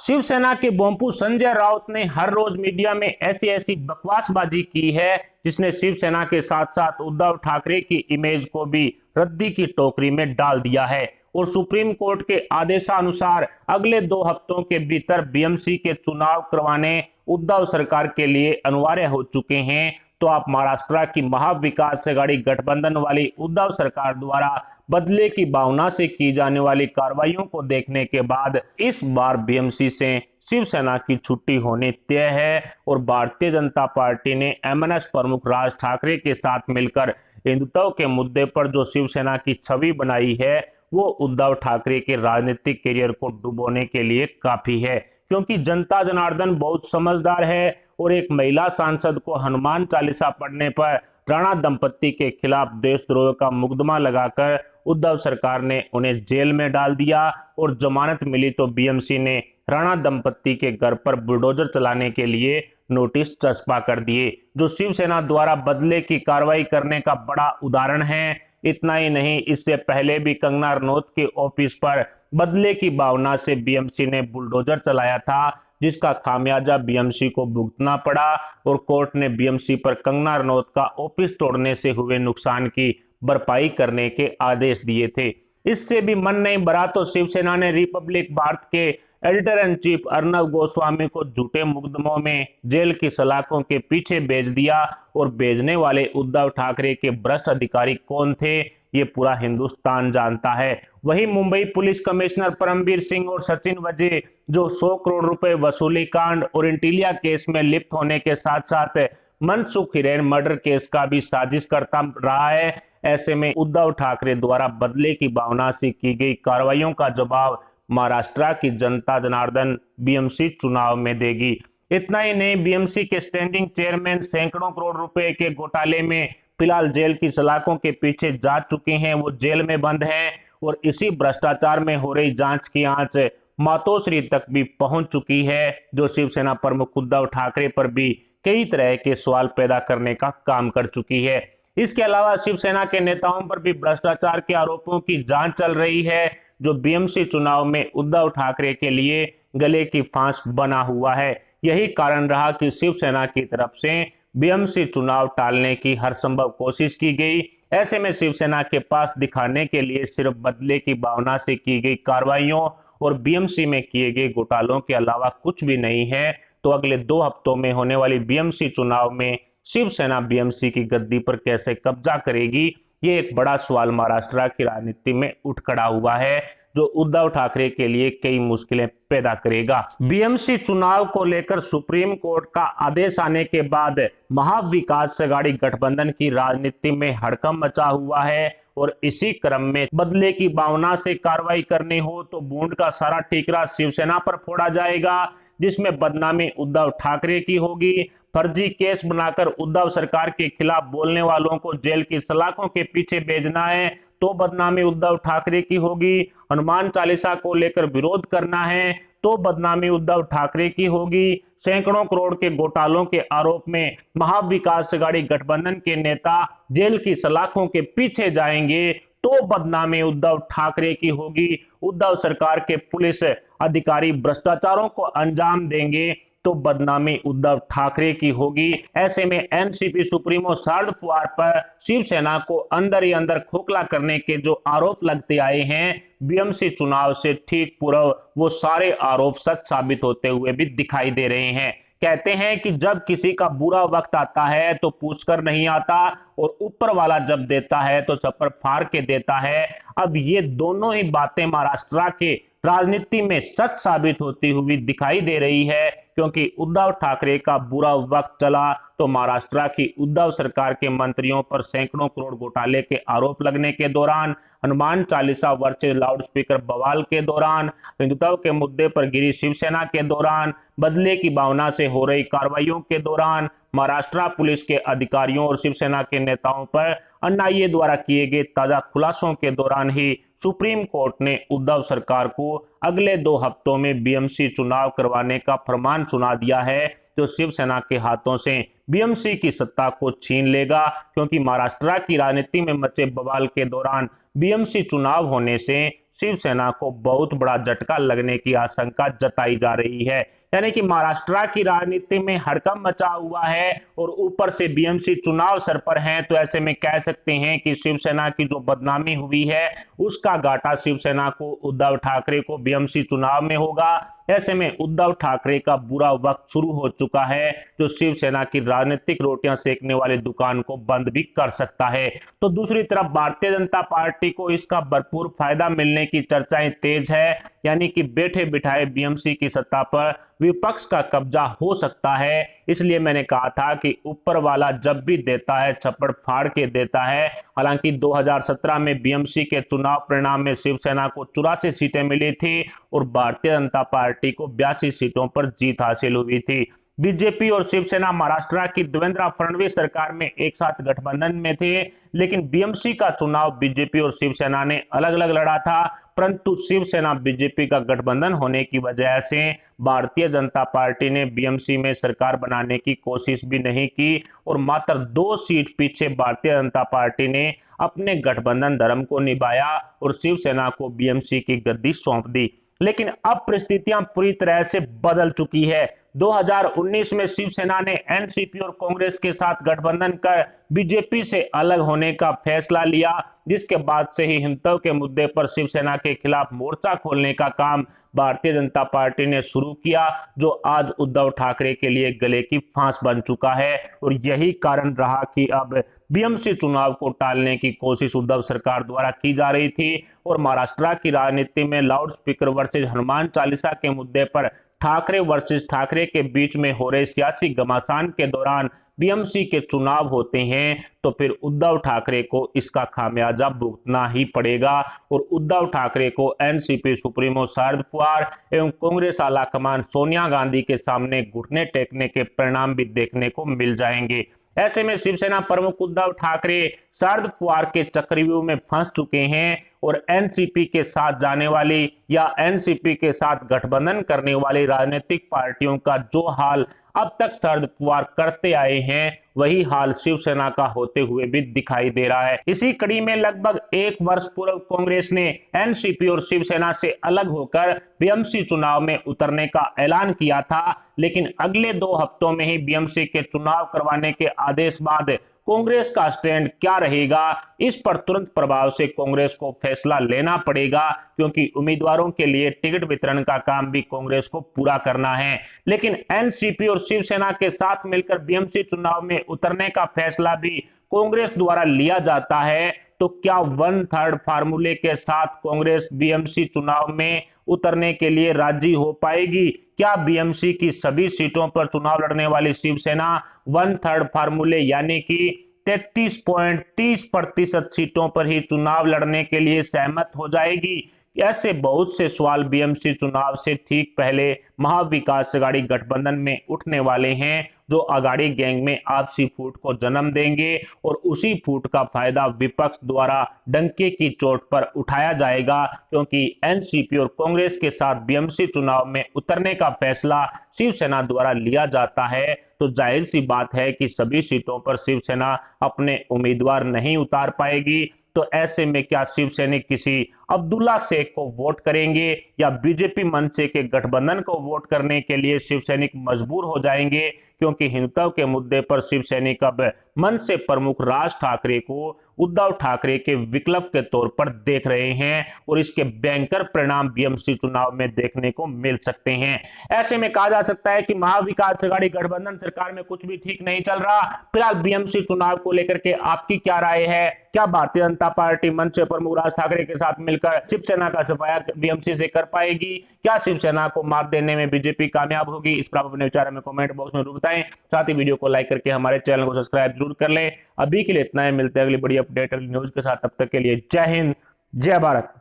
शिवसेना के बोंपू संजय राउत ने हर रोज मीडिया में ऐसी ऐसी बकवासबाजी की है जिसने शिवसेना के साथ साथ उद्धव ठाकरे की इमेज को भी रद्दी की टोकरी में डाल दिया है और सुप्रीम कोर्ट के आदेशानुसार अगले 2 हफ्तों के भीतर बीएमसी के चुनाव करवाने उद्धव सरकार के लिए अनिवार्य हो चुके हैं। तो आप महाराष्ट्र की महाविकास आघाड़ी गठबंधन वाली उद्धव सरकार द्वारा बदले की भावना से की जाने वाली कार्रवाइयों को देखने के बाद इस बार बीएमसी से शिवसेना की छुट्टी होनी तय है और भारतीय जनता पार्टी ने एमएनएस प्रमुख राज ठाकरे के साथ मिलकर हिंदुत्व के मुद्दे पर जो शिवसेना की छवि बनाई है वो उद्धव ठाकरे के राजनीतिक करियर को डुबोने के लिए काफी है, क्योंकि जनता जनार्दन बहुत समझदार है और एक महिला सांसद को हनुमान चालीसा पढ़ने पर राणा दंपत्ति के खिलाफ देशद्रोह का मुकदमा लगाकर उद्धव सरकार ने उन्हें जेल में डाल दिया और जमानत मिली तो बीएमसी ने राणा दंपत्ति के घर पर बुलडोजर चलाने के लिए नोटिस चस्पा कर दिए, जो शिवसेना द्वारा बदले की कार्रवाई करने का बड़ा उदाहरण है। इतना ही नहीं, इससे पहले भी कंगना रनौत के ऑफिस पर बदले की भावना से बीएमसी ने बुलडोजर चलाया था, जिसका खामियाजा बीएमसी को भुगतना पड़ा और कोर्ट ने बीएमसी पर कंगना रनौत का ऑफिस तोड़ने से हुए नुकसान की भरपाई करने के आदेश दिए थे। इससे भी मन नहीं भरा तो शिवसेना ने रिपब्लिक भारत के editor in chief Arnab Goswami को झूठे मुकदमों में जेल की सलाखों के पीछे भेज दिया और भेजने वाले उद्धव ठाकरे के भ्रष्ट अधिकारी कौन थे ये पूरा हिंदुस्तान जानता है। वही मुंबई पुलिस कमिश्नर परमवीर सिंह और सचिन वजे जो 100 करोड़ रुपए वसूली कांड और इंटीलिया केस में लिप्त होने के साथ साथ मनसुख हिरेन मर्डर केस का भी साजिश करता रहा है। ऐसे में उद्धव ठाकरे द्वारा बदले की भावना से की गई कार्रवाइयों का जवाब महाराष्ट्र की जनता जनार्दन बीएमसी चुनाव में देगी। इतना ही नहीं, बीएमसी के स्टैंडिंग चेयरमैन सैकड़ों करोड़ रुपए के घोटाले में फिलहाल जेल की सलाखों के पीछे जा चुके हैं, वो जेल में बंद हैं और इसी भ्रष्टाचार में हो रही जांच की आंच मातोश्री तक भी पहुंच चुकी है, जो शिवसेना प्रमुख उद्धव ठाकरे पर भी कई तरह के सवाल पैदा करने का काम कर चुकी है। इसके अलावा शिवसेना के नेताओं पर भी भ्रष्टाचार के आरोपों की जांच चल रही है, जो बीएमसी चुनाव में उद्धव ठाकरे के लिए गले की फांस बना हुआ है। यही कारण रहा कि शिवसेना की तरफ से बीएमसी चुनाव टालने की हर संभव कोशिश की गई। ऐसे में शिवसेना के पास दिखाने के लिए सिर्फ बदले की भावना से की गई कार्रवाइयों और बीएमसी में किए गए घोटालों के अलावा कुछ भी नहीं है। तो अगले 2 हफ्तों में होने वाली बीएमसी चुनाव में शिवसेना बीएमसी की गद्दी पर कैसे कब्जा करेगी, ये एक बड़ा सवाल महाराष्ट्र की राजनीति में उठ खड़ा हुआ है, जो उद्धव ठाकरे के लिए कई मुश्किलें पैदा करेगा। बीएमसी चुनाव को लेकर सुप्रीम कोर्ट का आदेश आने के बाद महाविकास आघाड़ी गठबंधन की राजनीति में हड़कंप मचा हुआ है और इसी क्रम में बदले की भावना से कार्रवाई करनी हो तो बूंद का सारा ठीकरा शिवसेना पर फोड़ा जाएगा, जिसमें बदनामी उद्धव ठाकरे की होगी। फर्जी केस बनाकर उद्धव सरकार के खिलाफ बोलने वालों को जेल की सलाखों के पीछे भेजना है तो बदनामी उद्धव ठाकरे की होगी। हनुमान चालीसा को लेकर विरोध करना है तो बदनामी उद्धव ठाकरे की होगी। सैकड़ों करोड़ के घोटालों के आरोप में महाविकास आघाड़ी गठबंधन के नेता जेल की सलाखों के पीछे जाएंगे तो बदनामी उद्धव ठाकरे की होगी। उद्धव सरकार के पुलिस अधिकारी भ्रष्टाचारों को अंजाम देंगे तो बदनामी उद्धव ठाकरे की होगी। ऐसे में एनसीपी सुप्रीमो शरद पवार पर शिवसेना को अंदर ही अंदर खोखला करने के जो आरोप लगते आए हैं बीएमसी चुनाव से ठीक पूर्व, वो सारे आरोप सच साबित होते हुए भी दिखाई दे रहे हैं। कहते हैं कि जब किसी का बुरा वक्त आता है तो पूछकर नहीं आता और ऊपर वाला जब देता है तो छप्पर फाड़ के देता है। अब ये दोनों ही बातें महाराष्ट्र के राजनीति में सच साबित होती हुई दिखाई दे रही है, क्योंकि उद्धव ठाकरे का बुरा वक्त चला तो महाराष्ट्र की उद्धव सरकार के मंत्रियों पर सैकड़ों करोड़ घोटाले के आरोप लगने के दौरान, हनुमान चालीसा वर्सेस लाउडस्पीकर बवाल के दौरान, हिंदुत्व के मुद्दे पर गिरी शिवसेना के दौरान, बदले की भावना से हो रही कार्रवाइयों के दौरान, महाराष्ट्र पुलिस के अधिकारियों और शिवसेना के नेताओं पर एनआईए द्वारा किए गए ताजा खुलासों के दौरान ही सुप्रीम कोर्ट ने उद्धव सरकार को अगले 2 हफ्तों में बीएमसी चुनाव करवाने का फरमान सुना दिया है, जो शिवसेना के हाथों से बीएमसी की सत्ता को छीन लेगा। क्योंकि महाराष्ट्र की राजनीति में मचे बवाल के दौरान बीएमसी चुनाव होने से शिवसेना को बहुत बड़ा झटका लगने की आशंका जताई जा रही है। यानी कि महाराष्ट्र की राजनीति में हड़कंप मचा हुआ है और ऊपर से बीएमसी चुनाव सर पर हैं, तो ऐसे में कह सकते हैं कि शिवसेना की जो बदनामी हुई है उसका घाटा शिवसेना को, उद्धव ठाकरे को बीएमसी चुनाव में होगा। ऐसे में उद्धव ठाकरे का बुरा वक्त शुरू हो चुका है, जो शिवसेना की राजनीतिक रोटियां सेकने वाली दुकान को बंद भी कर सकता है। तो दूसरी तरफ भारतीय जनता पार्टी को इसका भरपूर फायदा मिलने की चर्चाएं तेज है, यानी कि बैठे बिठाए बीएमसी की सत्ता पर विपक्ष का कब्जा हो सकता है। इसलिए मैंने कहा था कि ऊपर वाला जब भी देता है छप्पड़ फाड़ के देता है। हालांकि 2017 में बीएमसी के चुनाव परिणाम में शिवसेना को 84 सीटें मिली थी और भारतीय जनता पार्टी को 82 सीटों पर जीत हासिल हुई थी। बीजेपी और शिवसेना महाराष्ट्र की देवेंद्र फडणवीस सरकार में एक साथ गठबंधन में थे, लेकिन बीएमसी का चुनाव बीजेपी और शिवसेना ने अलग अलग लड़ा था। परंतु शिवसेना बीजेपी का गठबंधन होने की वजह से भारतीय जनता पार्टी ने बीएमसी में सरकार बनाने की कोशिश भी नहीं की और मात्र 2 सीट पीछे भारतीय जनता पार्टी ने अपने गठबंधन धर्म को निभाया और शिवसेना को बीएमसी की गद्दी सौंप दी। लेकिन अब परिस्थितियां पूरी तरह से बदल चुकी है। 2019 में शिवसेना ने एनसीपी और कांग्रेस के साथ गठबंधन कर बीजेपी से अलग होने का फैसला लिया, जिसके बाद से ही हिंदुत्व के मुद्दे पर शिवसेना के खिलाफ मोर्चा खोलने का काम भारतीय जनता पार्टी ने शुरू किया, जो आज उद्धव ठाकरे के लिए गले की फांस बन चुका है। और यही कारण रहा कि अब बीएमसी चुनाव को टालने की कोशिश उद्धव सरकार द्वारा की जा रही थी और महाराष्ट्र की राजनीति में loud speaker versus Hanuman Chalisa के मुद्दे पर ठाकरे वर्सेस ठाकरे के बीच में हो रहे सियासी घमासान के दौरान बीएमसी के चुनाव होते हैं, तो फिर उद्धव ठाकरे को इसका खामियाजा भुगतना ही पड़ेगा और उद्धव ठाकरे को एनसीपी सुप्रीमो शरद पवार एवं कांग्रेस आलाकमान सोनिया गांधी के सामने घुटने टेकने के परिणाम भी देखने को मिल जाएंगे। ऐसे में शिवसेना प्रमुख उद्धव ठाकरे शरद पवार के चक्रव्यूह में फंस चुके हैं और एनसीपी के साथ जाने वाली या एनसीपी के साथ गठबंधन करने वाली राजनीतिक पार्टियों का जो हाल अब तक शरद पवार करते आए हैं, वही हाल शिवसेना का होते हुए भी दिखाई दे रहा है। इसी कड़ी में लगभग 1 वर्ष पूर्व कांग्रेस ने एनसीपी और शिवसेना से अलग होकर बीएमसी चुनाव में उतरने का ऐलान किया था, लेकिन अगले 2 हफ्तों में ही बीएमसी के चुनाव करवाने के आदेश बाद कांग्रेस का स्टैंड क्या रहेगा, इस पर तुरंत प्रभाव से कांग्रेस को फैसला लेना पड़ेगा, क्योंकि उम्मीदवारों के लिए टिकट वितरण का काम भी कांग्रेस को पूरा करना है। लेकिन एनसीपी और शिवसेना के साथ मिलकर बीएमसी चुनाव में उतरने का फैसला भी कांग्रेस द्वारा लिया जाता है, तो क्या 1/3 फार्मूले के साथ कांग्रेस बीएमसी चुनाव में उतरने के लिए राजी हो पाएगी? क्या बीएमसी की सभी सीटों पर चुनाव लड़ने वाली शिवसेना 1/3 फार्मूले यानी कि 33.30% सीटों पर ही चुनाव लड़ने के लिए सहमत हो जाएगी? ऐसे बहुत से सवाल बीएमसी चुनाव से ठीक पहले महाविकास अघाड़ी गठबंधन में उठने वाले हैं, जो अघाड़ी गैंग में आपसी फूट को जन्म देंगे और उसी फूट का फायदा विपक्ष द्वारा डंके की चोट पर उठाया जाएगा, क्योंकि एनसीपी और कांग्रेस के साथ बीएमसी चुनाव में उतरने का फैसला शिवसेना द्वारा लिया जाता है, तो जाहिर सी बात है कि सभी सीटों पर शिवसेना अपने उम्मीदवार नहीं उतार पाएगी। तो ऐसे में क्या शिवसैनिक किसी अब्दुल्ला शेख को वोट करेंगे या बीजेपी मनसे के गठबंधन को वोट करने के लिए शिवसैनिक मजबूर हो जाएंगे, क्योंकि हिंदुत्व के मुद्दे पर शिवसैनिक अब मनसे प्रमुख राज ठाकरे को उद्धव ठाकरे के विकल्प के तौर पर देख रहे हैं और इसके भयंकर परिणाम बीएमसी चुनाव में देखने को मिल सकते हैं। ऐसे में कहा जा सकता है कि महाविकास अघाड़ी गठबंधन सरकार में कुछ भी ठीक नहीं चल रहा। फिलहाल बीएमसी चुनाव को लेकर के आपकी क्या राय है? क्या भारतीय जनता पार्टी मंच प्रमुख राज ठाकरे के साथ मिलकर शिवसेना का सफाया बीएमसी से कर पाएगी? क्या शिवसेना को मात देने में बीजेपी कामयाब होगी? इस पर आप अपने विचार में कमेंट बॉक्स में जरूर बताएं। साथ ही वीडियो को लाइक करके हमारे चैनल को सब्सक्राइब जरूर कर लें। अभी के लिए इतना ही, मिलते हैं अगली बड़ी अपडेट न्यूज के साथ। तब तक के लिए जय हिंद, जय भारत।